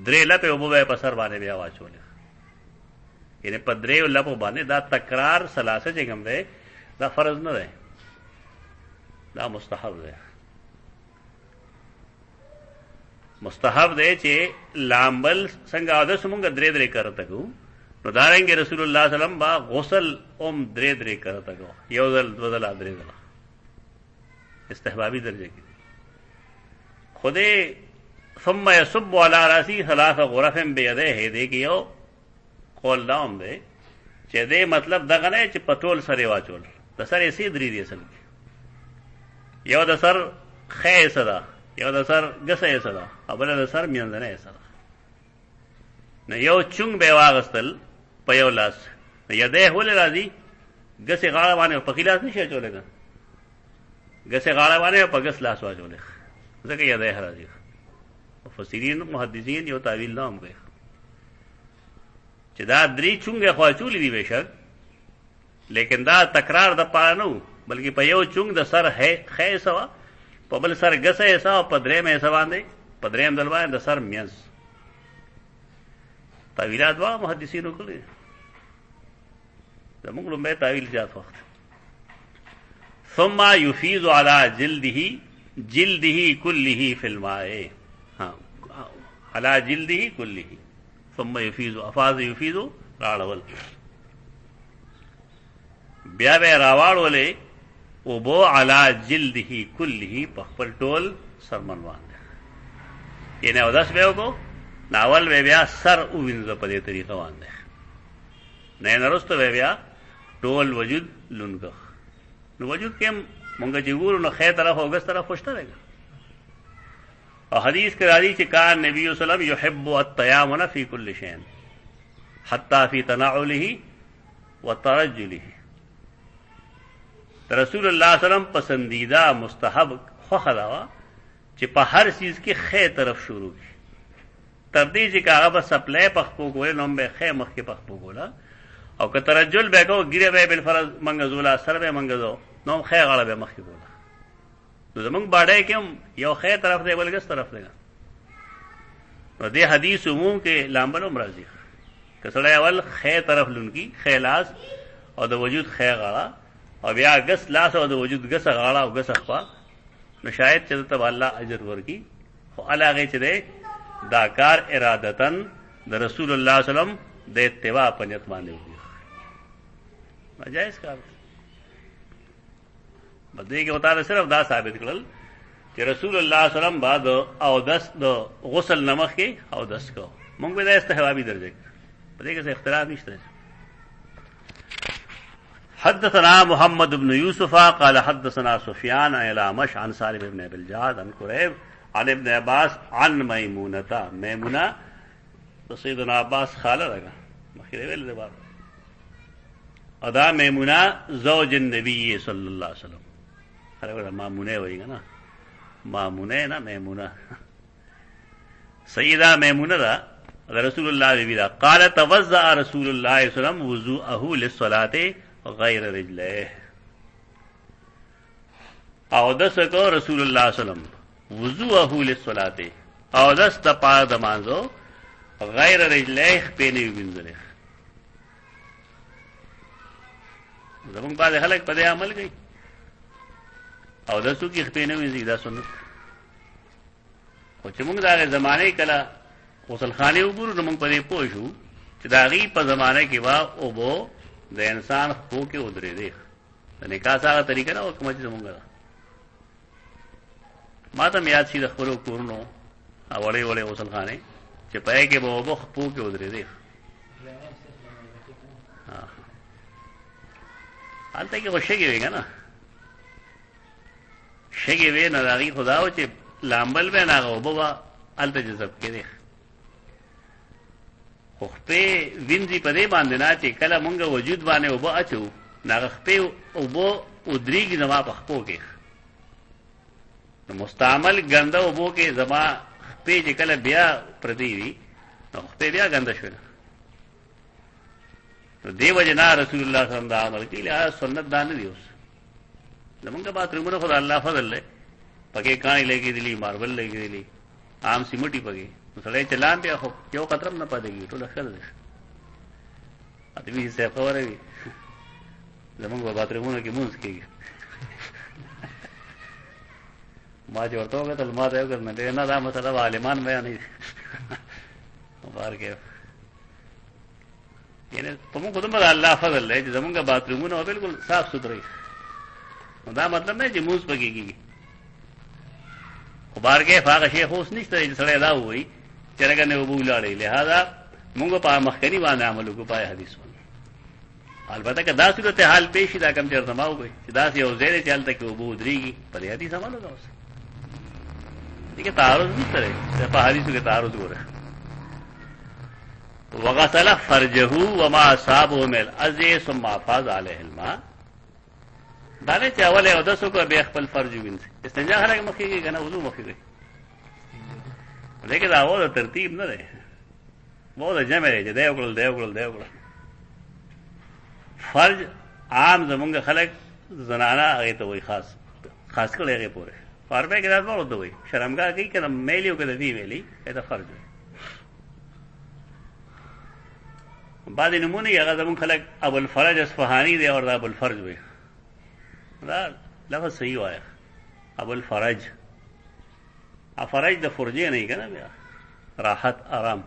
[SPEAKER 1] درې لپې اوبه په سر باندې بیا واچولې یعنی په درې لپو باندې دا تکرار ثلاثه چې کوم دی دا فرض نه دی دا مستحب دی مستحب دی چې لامبل څنګه اودس مونږ درې درې کرته کوو نو دارنګې رسول الله صلی الله علیه وسلم با غسل هم درې درې کرته کوو یو ځل دوه ځله درې ځله استحبابي درجه کې خودی ثم يصب على راسه 3 غرف بيده دې کې یو قول دا هم دی چې دې مطلب دغه نه چې پټول سره واچول د سر یې درې دي اصل کې یو د سر خې صدا یو د سر ګسه صدا او بل د سر میانځنه صدا نو یو چونګ به واغستل په یو لاس یده ولې راځي ګسه غاړه باندې په خلاص نشي چولېګا ګسه غاړه باندې په ګس لاس واچولې ځکه یده راځي مفسرین محدثین یو تعویل نام کوي چې دا درې چونګه خو چولې دي بشک لیکن دا تکرار د پاره نه بلکې په یو چونګ د سر خې سوا په بل سر ګسه سوا په درې مې سوا باندې په درېم دل باندې د سر میز تعویلات وا محدثینو کړی زموږ لومبه تعویل زیات وخت ثم يفيض على جلده كله في الماء على جلده كله ثم يفيض افاض يفيض راړول بیا به راواړولې او بو على جلده كله په خپل ټول سرمن باندې یعنی اودس به وکړو ناول به بیا سر او وینځه په دې طریقه باندې نه نرسته به بیا ټول وجود لونګه نو وجود کې مونږ چې ګورو نو خې طرف او ګس طرف خوشته راځي او حدیث کې راځي چې کان نبی صلی الله علیه وسلم يحب التيامن في كل شيء حتى في تنعله وترجله رسول الله صلی الله علیه وسلم پسندیدہ مستحب خوخه دا چې په هر چیز کې خې طرف شروع کی تر دې چې هغه بس سپلای پخپو ګول نو به خې مخ کې پخپو ګولا او که ترجل به کو ګیره به بالفرض منغزولا سر به منغزو نو خې غاړه به مخ کې ګولا نو زمونږ باډای کې یو خې طرف دی بلګس طرف دی نو دې حدیث عموم کې لامبل مرضی کسړی اول خې طرف لونکی خې لاس او د وجود خې غاړه او بیا ګس لاس او د وجود ګس غاړه او ګس خوا نو شاید چې ته الله اجر ورکی خو علاغه چې دی دا کار ارادتن د رسول الله صلی الله علیه وسلم د اتباع په نیت باندې وکړي ناجایز کار بده کې وتا صرف دا ثابت کړل چې رسول الله صلی الله علیه وسلم بعد او دس د غسل نمخ کې او دس کو موږ به د استحبابي درجه په دې کې څه اختلاف نشته حدثنا محمد بن يوسف قال حدثنا سفيان عن الأعمش عن سالم بن أبي الجعد عن كريب عن ابن عباس عن ميمونة ميمونة سيدنا عباس خاله لگا مخيره ویل دے بار ادا ميمونة زوج النبي صلى الله عليه وسلم خاله مامونه ویگا نا مامونه نا ميمونة سيدة ميمونة دا رسول الله بيدا قال توضأ رسول الله صلى الله عليه وسلم وضوءه للصلاة غیر رجلے اودس کو رسول اللہ صلی اللہ علیہ وسلم وضوءه للصلاة اودس دا پا دمانزو غیر رجلے خپینی بنزلے زمان بعد خلق پدے عمل گئی اودسو کی خپینی بنزلے دا سنت خوچ منگ دا زمانے کلا غسل خانے اوگورو نمانگ پدے پوشو چی دا غی پا زمانے کی با او بو د انسان خو کې ودرې دی د نکاح سره طریقه نه کومه چې زمونږ ما ته یاد شي د خپل کورونو اولې وړې غسل خانه چې پای کې به وبو خو کې ودرې دی حالته کې وشګي وي کنه شګي وي نه راغي خداو چې لامبل به نه وبو الته جذب کې دی خپې وینځي په دې باندې نه چې کله مونږ وجود باندې وبو اچو ناغه خپې وبو ودريږي زما په خپو کې نو مستعمل ګنده وبو کې زما خپې چې کله بیا پردي وي نو خپې بیا ګنده شو نو دیو جنا رسول الله صلی الله علیه وسلم له سنت دان دی اوس زمونږ بات رومره خدای الله فضل له پکې کانی لګې دي ماربل لګې دي عام سیمټي پکې سړی چلان بیا خو یو قطرم نه پاتېږي ټول خیر دی ادمي حصہ خبره وي زمونږ په باترمونو کې مونږ کېږي ما چې ورته وکتل ما ته یو کس نه دا مسله عالمان بیانوي مبارک یعنی په موږ دومره الله فضل دی چې زمونږ باترمونه بالکل صاف ستھرا وي دا مطلب نه چې مونږ پکې کېږي خو بارګه هغه شی خو اوس نشته چې سړی دا وایي چې راګه نه وبولاړي لہذا موږ په مخکنی باندې عمل وکړو په حدیث باندې البته که دا صورت حال پیش دا کم چرته ما وي چې دا یو زیره چلته کې وبو دريږي په حدیث عمل وکړو دغه تعارض نشته په حدیثو کې تعارض ګوره وغسل فرجه وما اصابه من الاذى ثم افاض عليه الماء دا نه چې اوله او دسو کو به خپل فرج وینځي استنجا هغه مخکې کنه وضو مخکې لیکن دا اول ترتیب نه ده مو دا جمع دی دی وکړل فرج عام زمونږ خلک زنانه هغه ته وای خاص کړي هغه پوره فاربه کې دا ورته وای شرمګه کوي کنه میلیو کې دی ویلي دا فرج بعد نمونه هغه زمونږ خلک ابو الفرج اصفهاني دی او ابو الفرج وای دا لفظ صحیح وای ابو الفرج افرج د فرجه نه کنه بیا راحت آرام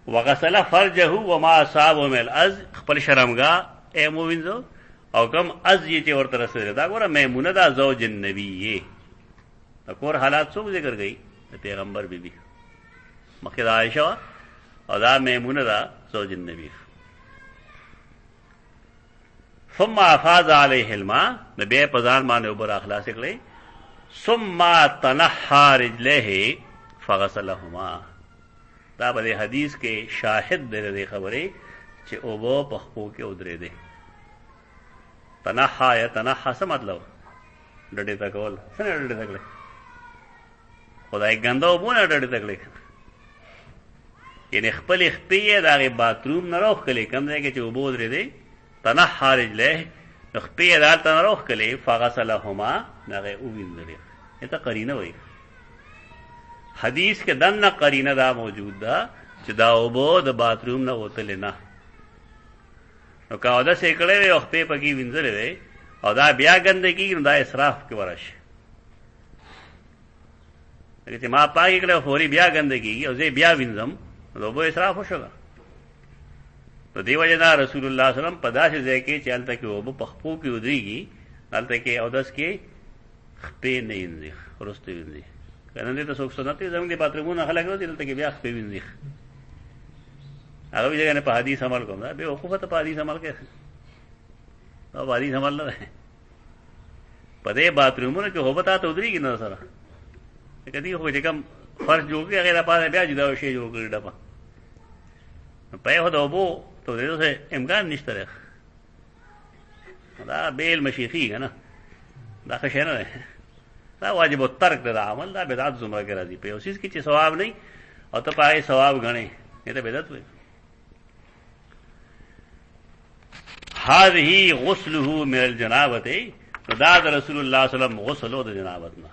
[SPEAKER 1] وغسل فرجه وما اصابه من الاذ خپل شرمګه اے موینځو او کم از یې چې ورته رسېده دا ګوره میمونه دا زوج النبی دا کور حالات څوک ذکر کړي د پیغمبر بیبي مخکې د عائشه او دا میمونه دا زوج النبی ثم افاض عليه الماء نبی په ځان باندې اوبر اخلاص کړي ثم تنحى رجليه فغسلهما دا به حدیث کې شاهد دی خبره چې اوبو په خپو کې ودرې دي تنحى یا تنحى څه مطلب ډډې تا کول څنګه ډډې تا کړې خدای ګنده وبونه ډډې تا کړې یعنی خپل خپې دا غي باتروم نه روخ کړي کوم ځای کې چې اوبو ودرې دي تنحى رجليه خپې دا ته روخ کړي فغسلهما نغه وینځلې ته قرینه وایي حدیث کې دنه قرینه دا موجود ده چې دا اوبو د باتروم نه وتل نه نو کا دا سیکړې یو خپې پکې وینځلې وي او دا بیا ګندګي نو دا اسراف کې ورشي چې ما پاګې کړه فوري بیا ګندګي او زه بیا وینځم نو به اسراف وشو نو دیو جنا رسول الله صلی الله علیه وسلم په داسې ځای کې چې الته کې اوبو په خپو کې ودرېږي الته کې او داس کې خپې نه وینځي ورسته وینځي کنه دې ته څوک سنت زموږ د باترمونه خلک راځي دلته کې بیا خپې وینځي هغه یې نه په حدیث عمل کوم دا به وقوفه ته په حدیث عمل کوي دا حدیث عمل نه ده. په دې باترومونو کې هو بتا ته ودرېږي نه سره کدی خو چې کوم فرش جوړ کړي هغه لپاره بیا جدا شی جوړ کړي ډبه په یو د اوبو ته دې امکان نشته ده. دا بیل مشیخي کنه دا ښه شی نه ده. دا واجب الترک ده عمل. دا بدعت زمره کې راځي په یو څیز کې چې ثواب نه او ته پای ثواب غنې نه ته بدعت وي. هذه غسله من الجنابه دا د رسول الله صلی الله علیه وسلم غسل د جنابت نه.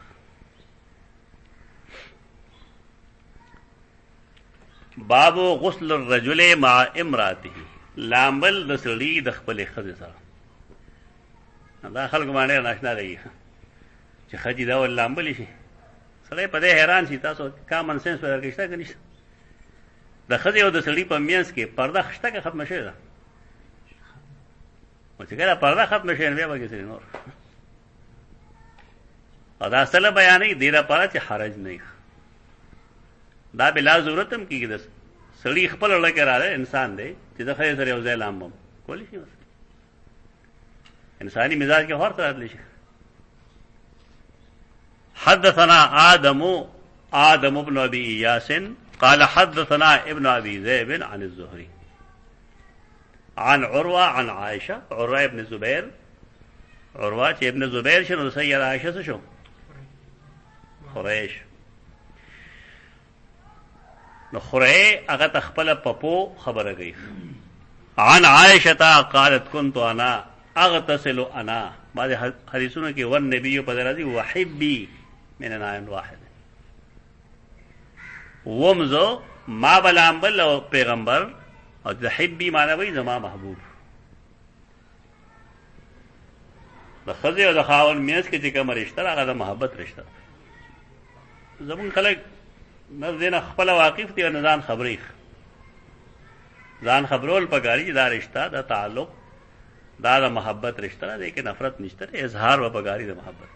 [SPEAKER 1] باب غسل الرجل مع امراته لامبل د سړي د خپل ښځې سره. دا خلک باندې ناشنا دی چې خځې دا ول لامبل شي سړی په دې حیران شي. تاسو کامن سنس ورکړئ شته کني د خځې او د سړي په میانس کې پرده خشته کې ختم شي. دا او چې کله پرده ختم شي بیا به کیسه نور او دا اصله بیانې دی را پاره چې حرج نه. دا بلا ضرورت هم کیږي د سړي خپل لکه راځي انسان دی چې د خیر سره یو ځای لامم کولی شي. انساني مزاج کې هر طرح راتلی شي. حدثنا آدم بن ابي اياس قال حدثنا ابن ابي ذئب عن الزهري عن عروه عن عائشه. عروه ابن زبير عروه چې ابن زبير شنو سيد عائشه شو قریش نو خورئ هغه تخپل پپو خبره کوي. عن عائشه قالت كنت انا اغتسل انا. بعض حدیثونو کې ون نبی په درازي وحبي من اناء واحد ومزو ما بلامبل او پیغمبر او د حبي معنی وای زما محبوب. د خځې او د خاون میاس کې چې کوم رشتہ هغه د محبت رشتہ. زمون خلک نه دینه خپل واقف دي او نزان خبرې ځان خبرول پګاری دا رشتہ دا تعلق دا د محبت رشتہ ده کې نفرت نشته. اظهار و پګاری د محبت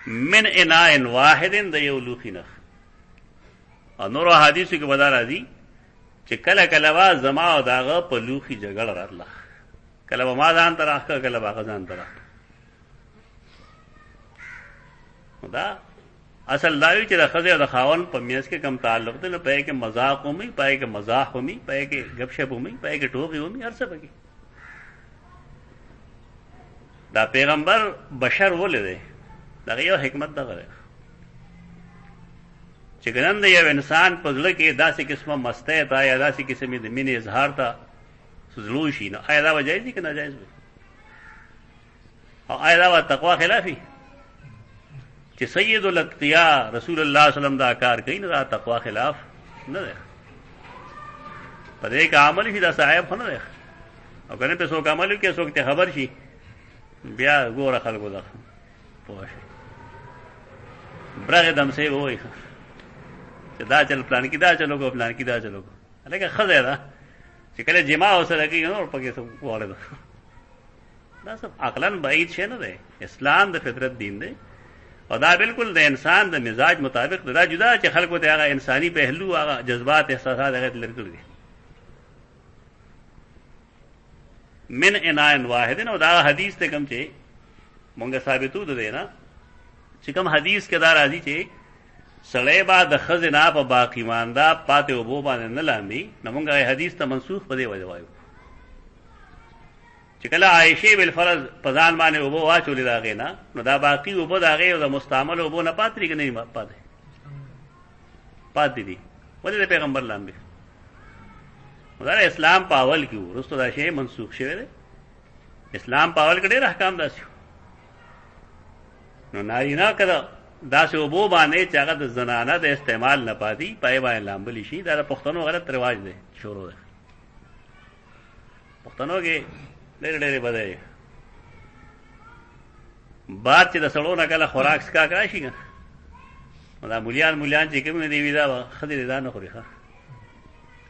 [SPEAKER 1] من اناء واحد د یو لوخي نه. او نور حدیثو کې ودا راځي چې کله کله وا زما او داغه په لوخي جګړه راتله. کله ما ځان تراخ کله باغ ځان تراخ. دا اصل داوی چې د خځې او د خاون په میاس کې کم تعلق دی نو پای کې مذاق ومي پای کې مزاح ومي پای کې غب شپ ومي پای کې ټوکی ومي هر څه پکې. دا پیغمبر بشر ولې دا یو حکمت دغه چې ګنن د یو انسان په ځل کې داسې قسمه مسته تا یا داسې قسمه د مینې اظهار تا سزلو شي نو آیا دا وجایز دي که ناجایز وي؟ او آیا دا تقوا خلافي چې سید الاتقیا رسول الله صلی الله علیه وسلم دا کار کوي نو دا تقوا خلاف نه ده. په دې کې عمل شي دا صاحب نه ده. او کنه په څوک عمل کې څوک ته خبر شي بیا ګوره خلکو ده پوه شي برغه دم سه وای چې دا چل پلان کې دا چلو کو پلان کې دا چلو کو لکه خزه ده چې کله جما اوسره کوي نو پکې څه وړه ده. دا سب عقلن بعید شي نه ده. اسلام د فطرت دین دی او دا بالکل د انسان د مزاج مطابق دا جدا چې خلکو ته هغه انساني پهلو هغه جذبات احساسات هغه لرګل دي. من اناء واحد او دا حدیث ته کوم چې مونږه ثابتو ده نه چې کوم حدیث کې دا راځي چې سړی با د خزنا په باقی ماندا پاتې وبو باندې نه لاندې نو مونږه حدیث ته منسوخ په دی وجه وایو چې کله عائشه بالفرض په ځان باندې وبو واچولې دا غینا نو دا باقی وبو دا غي او د مستعمل وبو نه پاتې کې نه پاتې دي ولې د پیغمبر لاندې دا اسلام پاول کیو رستو دا شی منسوخ شوی دی. اسلام پاول کړي احکام داسې نو نارینه کړه داسې وبو باندې چې هغه د زنانه د استعمال نه پاتې پای باندې لامبلی شي دا د پښتنو غلط رواج دی شروع دی. پښتنو کې ډېر ډېر بدای بعد چې د سړو نه کله خوراک سکا راشي دا مولیان چې کوم دی دا خدای دا نه خوري ښه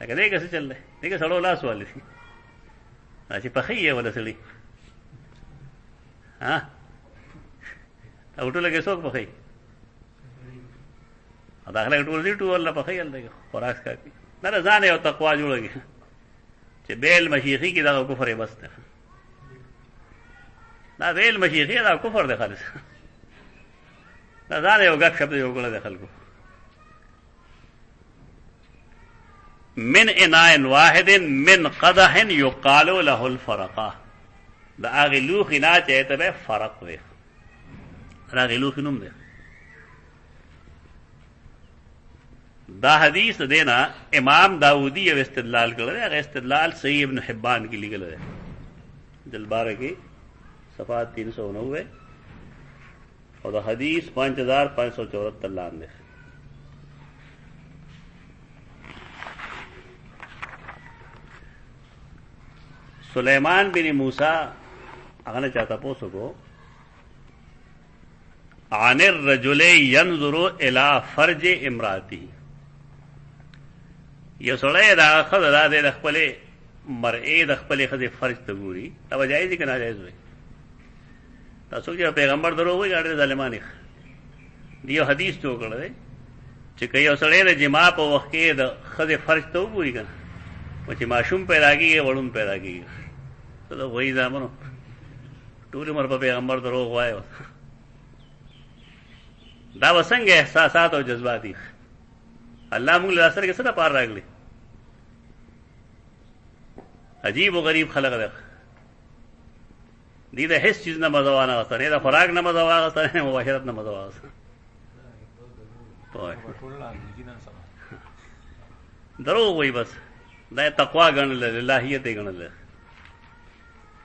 [SPEAKER 1] لکه دې څه چل دی دغه سړو لاس والي چې پخې ولا سړي ها او ټول کې څوک پخې دا خلک ټول دي ټول پخې ال خوراک کوي نه ځان یو تقوا جوړږي چې بیل مشیخي کې دا کفر بس ده دا ویل مشیخي دا کفر دی خالص. دا ځان یو ګپ شپ دی یو ګوله د خلکو. من اناء واحد من قدح يقال له الفرقه، دا هغه لوښي نه چې ته به فرق وي، دا هغه لوښي نوم دی. دا حدیث دینا امام داودی یو استدلال کړی دی، هغه استدلال صحیح ابن حبان کې لیکل دی، جلباره کې صفحه 390 اور دا حدیث 5574 لاندې. سلیمان بن موسیٰ هغه نه چاته پوسو کو عن الرجل ينظر الى فرج امراته، یو سړی دا خدای د خپل مرئه د خپل خدای فرج ته ګوري، دا جایز دي که ناجایز وي؟ تاسو چې پیغمبر درو وایي ګاډي ظالمانی دیو حدیث تو کړل دی چې کوي یو سړی د جما په وخت کې د خدای فرج ته وګوري کنه، و چې ماشوم پیدا کیږي وړون پیدا کیږي، ته وایي زمونو ټول عمر په پیغمبر درو وایو. دا وسنګ احساسات او جذبات دي. الله موږ له سره کې څه پار راغلي، عجیب و غریب خلق ده. دې د هیڅ چیز نه مزه وانه غوښته، نه د خوراک نه مزه واغسته، نه مباشرت نه مزه واغسته. دروغ وایي بس، دا تقوا ګڼل، الهیت یې ګڼل.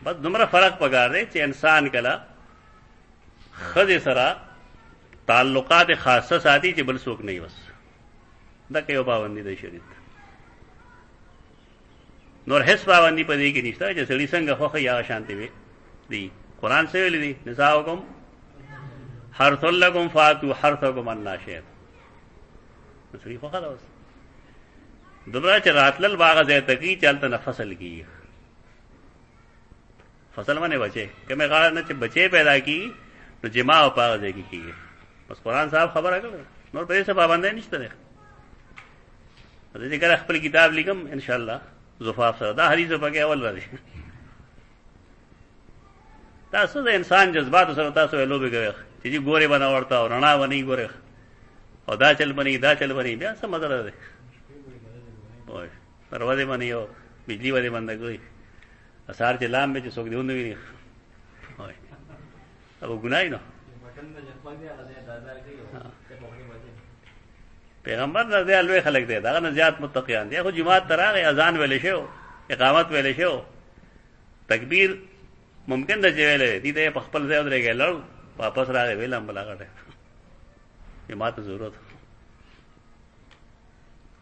[SPEAKER 1] بس دومره فرق پکار دی چې انسان کله ښځې سره تعلقات خاصه ساتي چې بل څوک نه وي. بس دا که یو پابندي د شریعت، نور هیڅ پابندي په دې کې نشته چې سړي څنګه خوښه یا شانتي وي. دی قرآن سے ویلی دی نساؤکم حرث لکم فاتو حرثکم انا شئتم، سړي خوښه ده. بس دومره چې راتلل باغ ځای ته کي چې هلته نه فصل کېږي. فصل باندې بچې کومې غاړه نه چې بچې پیدا کېږي نو جما او په هغه ځای کې کېږي. بس قرآن صاحب خبره کړې، نور په دې څه پابندی نشته دی. دې کله خپل کتاب لیکم انشاءالله زفاف سره دا حدیث پکې اول راځي. تاسو د انسان جذبات سره تاسو لوبې کوي چې جی ګورې بنا ورته او رڼا ونی ګوره او دا چل بنی دا چل بنی، بیا څه مطلب دی؟ وای دروازه باندې او بجلی باندې بند کوي، اثر چې لام به چې څوک دیونه ویني. وای او ګناي نو پیغمبر نه دی لوی خلک دی، دا نه زیات متقیان دي. خو جماعت تراغه اذان ویلې شو، اقامت ویلې شو، تکبیر ممکن ده چې ویلې دي ته په خپل ځای ودرېږي، لړ واپس راغی ویلم بلاغټه جماعت ته ضرورت.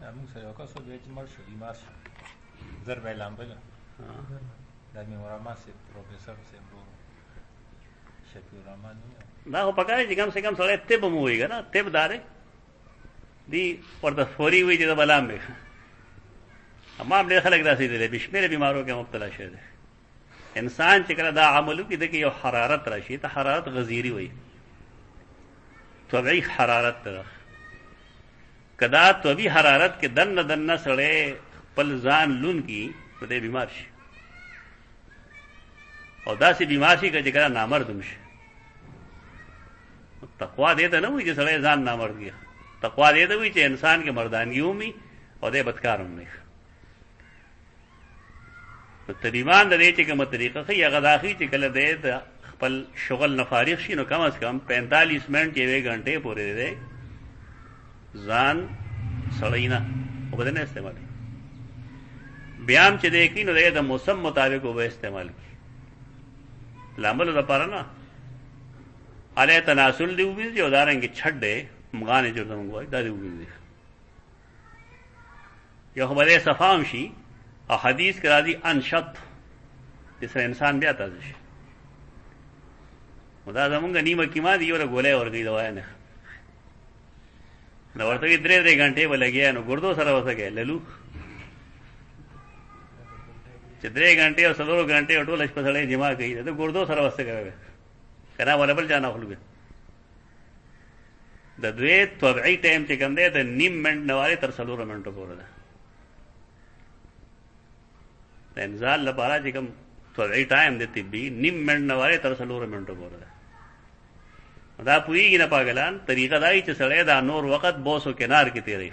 [SPEAKER 3] موږ سره وکړو چې چې مرشد ایماس زر ویلم بل دا مې ورما سي پروفیسور سي شفیع الرحمن
[SPEAKER 1] دا خو پکاره چې کم سے کم سره طب مو ویګا نه، طب دارې دی ورته فوري وي چې د بلام به اما ډېر خلک داسې دي بشمیره بیمارو کې مبتلا شوی دی. انسان چې کله دا عملو کې د کې یو حرارت راشي ته حرارت غزیری وي، طبیعي حرارت ته کدا طبیعي حرارت کې دنه دنه سړی خپل ځان لون کی په دې بیمار شي، او داسې بیمار شي چې کله نامردم شي. تقوا دې ته نه وي چې سړی ځان نامرد کړي، تقوا دې ته وي چې انسان کې مردانګي ومي او دې بدکار هم نه. تدیمان د دې چې کومه طریقه خي هغه داخلي چې کله دې د خپل شغل نه فارغ شي نو کم از کم 45 منټ یوې غنټې پورې دې ځان سړی نه او بدن استعمال بیام چې دې کې نو دې د موسم مطابق وو استعمال کی لامل لپاره نه اله تناسل دی وې او دارنګ چھډه مغانه جوړ دمغوي دا دی وې یو خبره صفام شي او حدیث کرا دی انشط جسے انسان بیا تازه شي. دا زمونږ نیمه کیما دی یو غولې ورګي دوا نه نو ورته 3 غنټې ولګیا نو ګردو سره وسګه للو چې 3 غنټې او 4 غنټې ټول شپه سره جما کوي ته ګردو سره وسګه کنه ولبل جانا خلګ د دوی طبيعي ټایم چې کوم دی ته نیم منټ نواره تر 4 منټو پورې ده. انزال لپاره چې کوم وضعي ټایم دی طبي 9 منټ نه واره تر 4 منټو پورې دا پوریږي نه پاگلان طریقه دای چې سړی دا نور وخت بوسو کنار کې تیری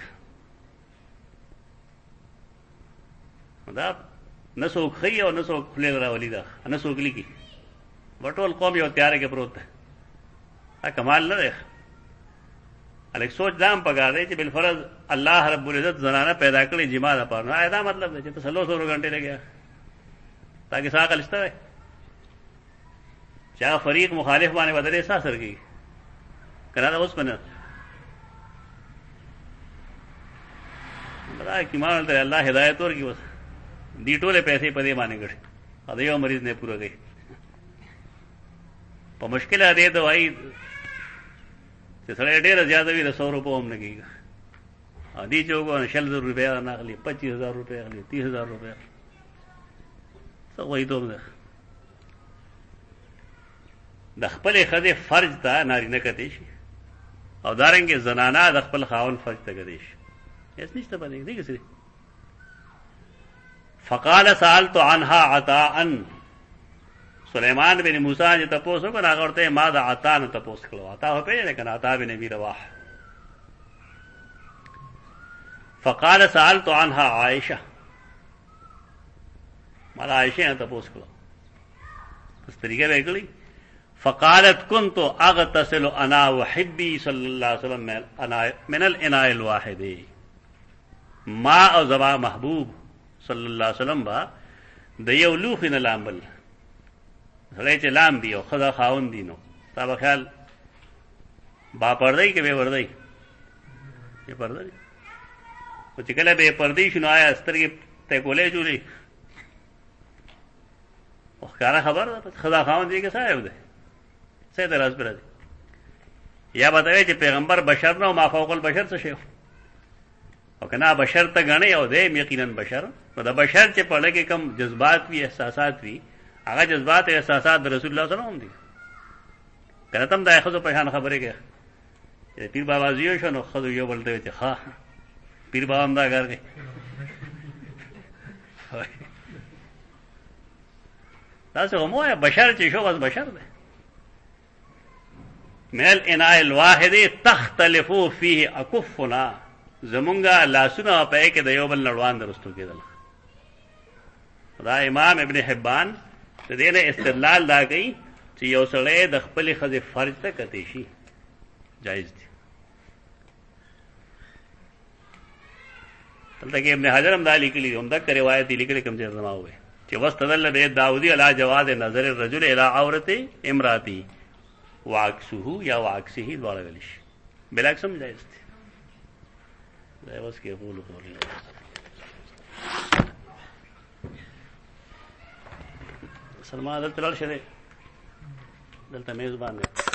[SPEAKER 1] دا نسو خي او نسو خلل راولي دا نسو کلی کی وټول قوم یو تیار کې پروت دا کمال نه دی الک سوچ دام پکار دی چې بالفرض الله رب العزت زنانه پیدا کړی جما ده پاره دا مطلب دی چې 300 غنټه لګیا تاکي ساقل استه چا فریق مخالف باندې بدلې احساس ورګي کنه دا اوس پنه دا کی مال ته الله هدایت ورګي وس دی ټوله پیسې په دې باندې ګړي ا دې یو مریض نه پوره کړي په مشکل دې دوايي چې سره ډېر زیاده وي 100 روپے هم نه کیږي ا دې چوغو 600 روپے نه اخلي 25000 روپے اخلي 30000 روپے څه وایي ته د خپل خدای فرض ته نارینه کته شي او دارنګه زنانه د خپل خاون فرض ته کته شي هیڅ نشته باندې دې کسي فقال سالت عنها عطاء سليمان بن موسی چې تاسو کو راغورته ما د عطا نه تاسو کړو عطا هو په نه کنه عطا بن ابي رواح فقال سالت عنها عائشه ما عائشه ته تاسو کړو اس طریقې وکړي فقالت كنت اغتسل انا وحبي صلى الله عليه وسلم من الاناء الواحد ما او زما محبوب صلی الله علیه وسلم با د یو لوخ نه لامبل سړی چې لام دی او خدا خاون دی نو تا به خیال با پردی کې به وردی یې پردی او چې کله به پردی شنو آیا سترګې ته کولې جوړي او ښکارا خبر ده خدا خاون دی کې صاحب دی څه درز پر دی یا بتاوي چې پیغمبر بشر نو ما فوق البشر څه شي او کنا بشر ته غني او دې یقینا بشر نو د بشر چې په لګي کم جذبات وی احساسات وی هغه جذبات او احساسات د رسول الله صلی الله علیه وسلم دي کله تم دا خو په شان خبره کې پیر بابا زیو شنو خو یو بلته چې ها پیر بابا هم دا کوي تاسو مو بشر چې شو بس بشر ده من الاناء الواحد تختلف فيه اكفنا زمونږه لاسونه په کې د یو بل نړوان درستو کېدل دا امام ابن حبان د دې نه استدلال دا کوي چې یو سړی د خپل خزه فرض ته کته شي جایز دي دلته کې ابن حجر هم دا لیکلي هم دا روایت لیکلي کوم ځای زما وې چې واستدل به داودی علی جواز نظر الرجل الى عورته امراتی واعکسه یا واعکسه دواړه ویل شي بلاک سم جایز دي دا اوس کې قول قولي سلمان دلته لړ شه دلته میزبان دی